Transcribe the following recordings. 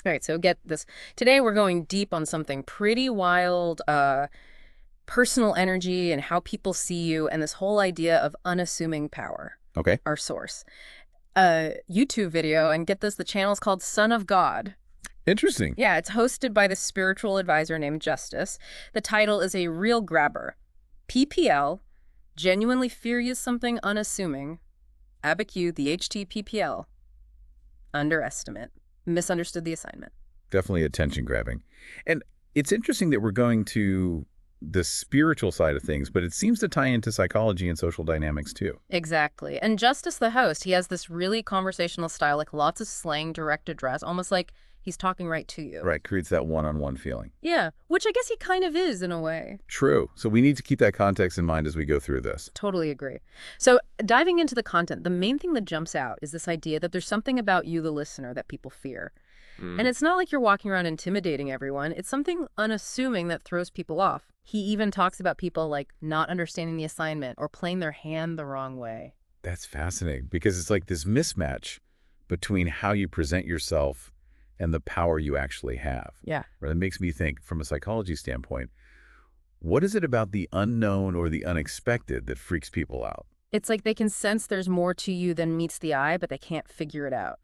All right, so get this. Today we're going deep on something pretty wild, personal energy and how people see you, and this whole idea of unassuming power, Okay. our source. A YouTube video, and get this, the channel's called Son of God. Interesting. Yeah, it's hosted by this spiritual advisor named Justice. The title is a real grabber. PPL, genuinely furious something unassuming. ABAQ, the HTPPL. Underestimate. Misunderstood the assignment. Definitely attention grabbing. And it's interesting that we're going to the spiritual side of things, but it seems to tie into psychology and social dynamics too. Exactly. And Justice, the host, he has this really conversational style, like lots of slang, direct address, almost like he's talking right to you. Right. Creates that one-on-one feeling. Yeah, which I guess he kind of is in a way. True. So we need to keep that context in mind as we go through this. Totally agree. So diving into the content, the main thing that jumps out is this idea that there's something about you, the listener, that people fear. And it's not like you're walking around intimidating everyone. It's something unassuming that throws people off. He even talks about people like not understanding the assignment or playing their hand the wrong way. That's fascinating because it's like this mismatch between how you present yourself and the power you actually have. Yeah. Right? It makes me think from a psychology standpoint, what is it about the unknown or the unexpected that freaks people out? It's like they can sense there's more to you than meets the eye, but they can't figure it out.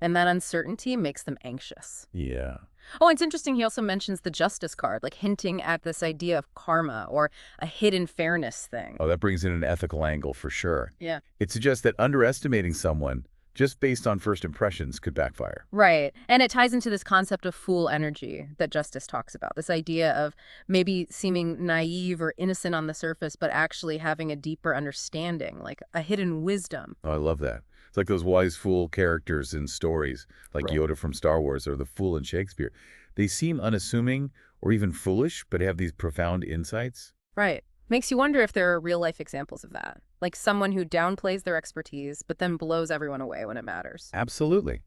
And that uncertainty makes them anxious. Yeah. Oh, it's interesting. He also mentions the justice card, like hinting at this idea of karma or a hidden fairness thing. Oh, that brings in an ethical angle for sure. Yeah. It suggests that underestimating someone just based on first impressions could backfire. Right. And it ties into this concept of fool energy that Justice talks about, this idea of maybe seeming naive or innocent on the surface, but actually having a deeper understanding, like a hidden wisdom. Oh, I love that. It's like those wise fool characters in stories, like Right. Yoda from Star Wars or the fool in Shakespeare. They seem unassuming or even foolish, but have these profound insights. Right. Makes you wonder if there are real life examples of that, like someone who downplays their expertise, but then blows everyone away when it matters. Absolutely.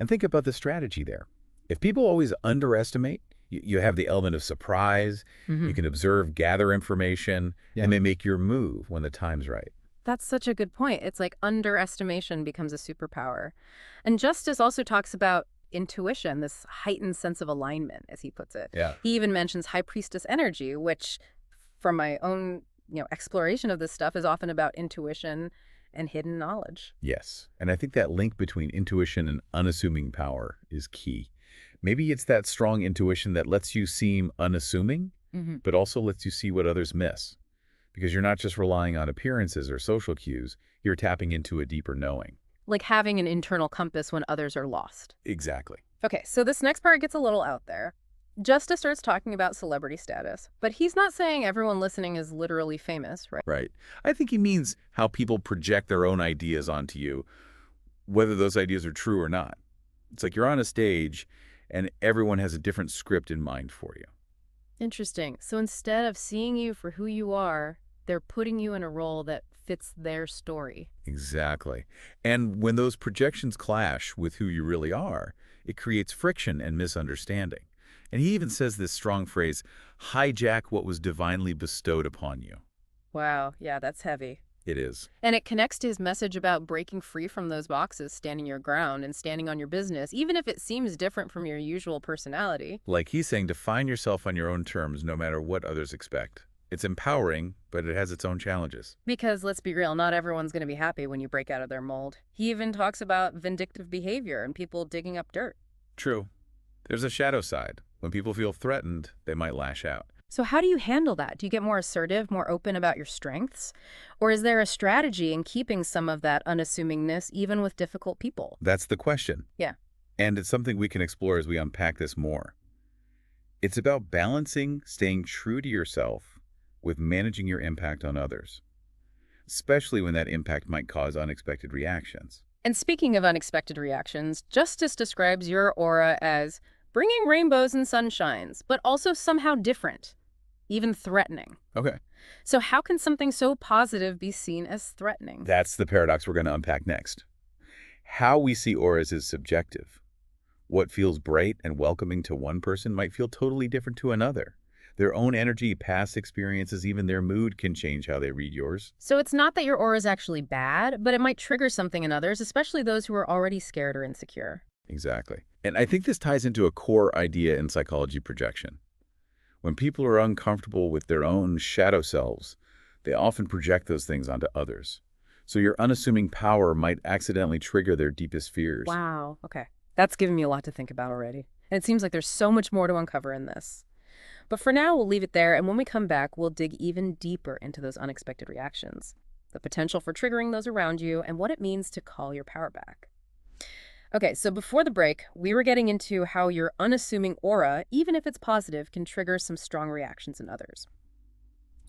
And think about the strategy there. If people always underestimate, you have the element of surprise, you can observe, gather information, and then make your move when the time's right. That's such a good point. It's like underestimation becomes a superpower. And Justice also talks about intuition, this heightened sense of alignment, as he puts it. Yeah. He even mentions high priestess energy, which from my own, exploration of this stuff is often about intuition and hidden knowledge. Yes. And I think that link between intuition and unassuming power is key. Maybe it's that strong intuition that lets you seem unassuming, but also lets you see what others miss. Because you're not just relying on appearances or social cues, you're tapping into a deeper knowing. Like having an internal compass when others are lost. Exactly. Okay, so this next part gets a little out there. Justice starts talking about celebrity status, but he's not saying everyone listening is literally famous, right? Right. I think he means how people project their own ideas onto you, whether those ideas are true or not. It's like you're on a stage and everyone has a different script in mind for you. Interesting. So instead of seeing you for who you are, they're putting you in a role that fits their story. Exactly. And when those projections clash with who you really are, it creates friction and misunderstanding. And he even says this strong phrase, hijack what was divinely bestowed upon you. Wow, yeah, that's heavy. It is. And it connects to his message about breaking free from those boxes, standing your ground, and standing on your business, even if it seems different from your usual personality. Like he's saying, define yourself on your own terms no matter what others expect. It's empowering, but it has its own challenges. Because let's be real, not everyone's going to be happy when you break out of their mold. He even talks about vindictive behavior and people digging up dirt. True. There's a shadow side. When people feel threatened, they might lash out. So how do you handle that? Do you get more assertive, more open about your strengths? Or is there a strategy in keeping some of that unassumingness even with difficult people? That's the question. Yeah. And it's something we can explore as we unpack this more. It's about balancing staying true to yourself with managing your impact on others, especially when that impact might cause unexpected reactions. And speaking of unexpected reactions, Justice describes your aura as bringing rainbows and sunshines, but also somehow different, even threatening. Okay. So how can something so positive be seen as threatening? That's the paradox we're going to unpack next. How we see auras is subjective. What feels bright and welcoming to one person might feel totally different to another. Their own energy, past experiences, even their mood can change how they read yours. So it's not that your aura is actually bad, but it might trigger something in others, especially those who are already scared or insecure. Exactly. And I think this ties into a core idea in psychology projection. When people are uncomfortable with their own shadow selves, they often project those things onto others. So your unassuming power might accidentally trigger their deepest fears. Wow. Okay. That's given me a lot to think about already. And it seems like there's so much more to uncover in this. But for now, we'll leave it there, and when we come back, we'll dig even deeper into those unexpected reactions, the potential for triggering those around you, and what it means to call your power back. Okay, so before the break, we were getting into how your unassuming aura, even if it's positive, can trigger some strong reactions in others.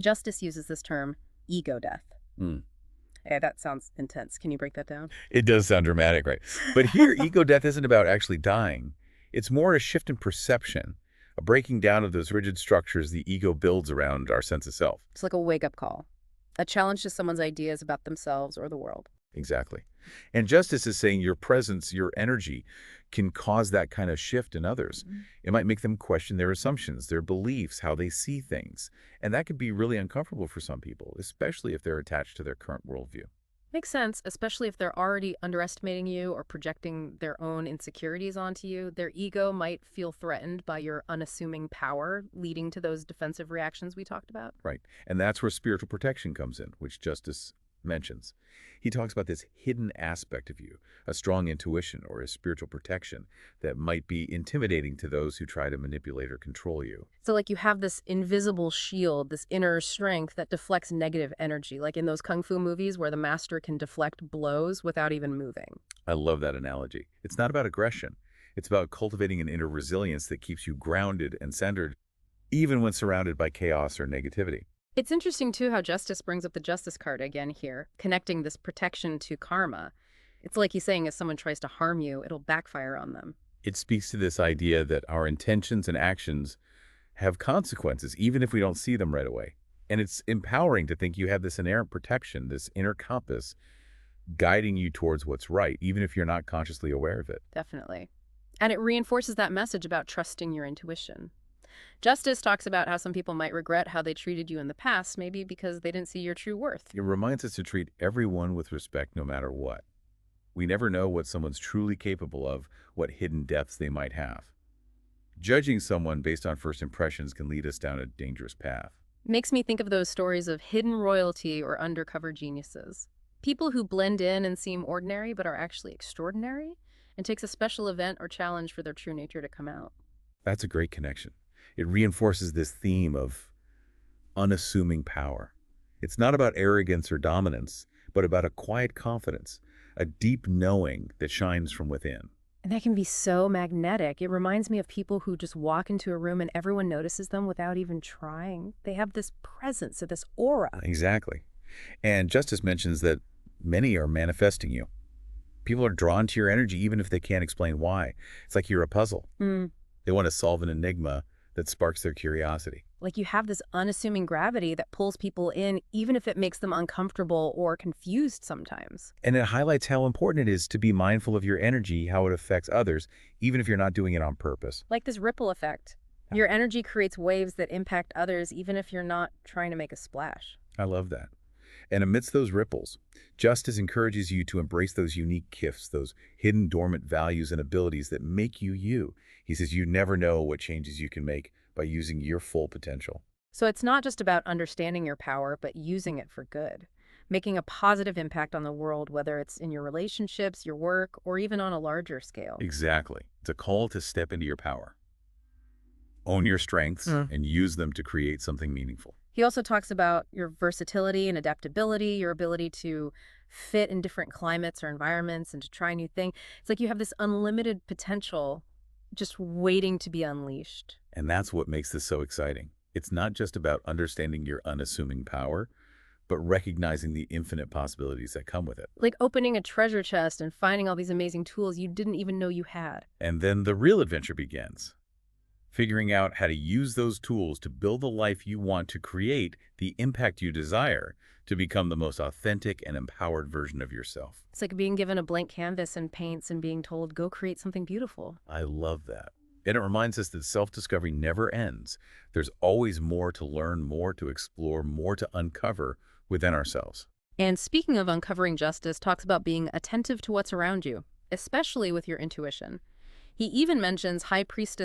Justice uses this term, ego death. Hmm. Hey, that sounds intense. Can you break that down? It does sound dramatic, right? But here, ego death isn't about actually dying. It's more a shift in perception, a breaking down of those rigid structures the ego builds around our sense of self. It's like a wake-up call, a challenge to someone's ideas about themselves or the world. Exactly. And justice is saying your presence, your energy, can cause that kind of shift in others. It might make them question their assumptions, their beliefs, how they see things. And that could be really uncomfortable for some people, especially if they're attached to their current worldview. Makes sense, especially if they're already underestimating you or projecting their own insecurities onto you. Their ego might feel threatened by your unassuming power, leading to those defensive reactions we talked about. Right. And that's where spiritual protection comes in, which Justice mentions. He talks about this hidden aspect of you, a strong intuition or a spiritual protection that might be intimidating to those who try to manipulate or control you. So like you have this invisible shield, this inner strength that deflects negative energy, like in those kung fu movies where the master can deflect blows without even moving. I love that analogy. It's not about aggression. It's about cultivating an inner resilience that keeps you grounded and centered, even when surrounded by chaos or negativity. It's interesting, too, how Justice brings up the Justice card again here, connecting this protection to karma. It's like he's saying if someone tries to harm you, it'll backfire on them. It speaks to this idea that our intentions and actions have consequences, even if we don't see them right away. And it's empowering to think you have this inherent protection, this inner compass, guiding you towards what's right, even if you're not consciously aware of it. Definitely. And it reinforces that message about trusting your intuition. Justice talks about how some people might regret how they treated you in the past, maybe because they didn't see your true worth. It reminds us to treat everyone with respect no matter what. We never know what someone's truly capable of, what hidden depths they might have. Judging someone based on first impressions can lead us down a dangerous path. Makes me think of those stories of hidden royalty or undercover geniuses. People who blend in and seem ordinary but are actually extraordinary, and takes a special event or challenge for their true nature to come out. That's a great connection. It reinforces this theme of unassuming power. It's not about arrogance or dominance, but about a quiet confidence, a deep knowing that shines from within. And that can be so magnetic. It reminds me of people who just walk into a room and everyone notices them without even trying. They have this presence or this aura. Exactly. And Justice mentions that many are manifesting you. People are drawn to your energy even if they can't explain why. It's like you're a puzzle. They want to solve an enigma that sparks their curiosity. Like you have this unassuming gravity that pulls people in, even if it makes them uncomfortable or confused sometimes. And it highlights how important it is to be mindful of your energy, how it affects others, even if you're not doing it on purpose. Like this ripple effect. Your energy creates waves that impact others, even if you're not trying to make a splash. I love that. And amidst those ripples, Justice encourages you to embrace those unique gifts, those hidden dormant values and abilities that make you you. He says you never know what changes you can make by using your full potential. So it's not just about understanding your power, but using it for good, making a positive impact on the world, whether it's in your relationships, your work, or even on a larger scale. Exactly. It's a call to step into your power. Own your strengths and use them to create something meaningful. He also talks about your versatility and adaptability, your ability to fit in different climates or environments and to try new things. It's like you have this unlimited potential just waiting to be unleashed. And that's what makes this so exciting. It's not just about understanding your unassuming power, but recognizing the infinite possibilities that come with it. Like opening a treasure chest and finding all these amazing tools you didn't even know you had. And then the real adventure begins. Figuring out how to use those tools to build the life you want to create, the impact you desire, to become the most authentic and empowered version of yourself. It's like being given a blank canvas and paints and being told, go create something beautiful. I love that. And it reminds us that self-discovery never ends. There's always more to learn, more to explore, more to uncover within ourselves. And speaking of uncovering, Justice talks about being attentive to what's around you, especially with your intuition. He even mentions High Priestess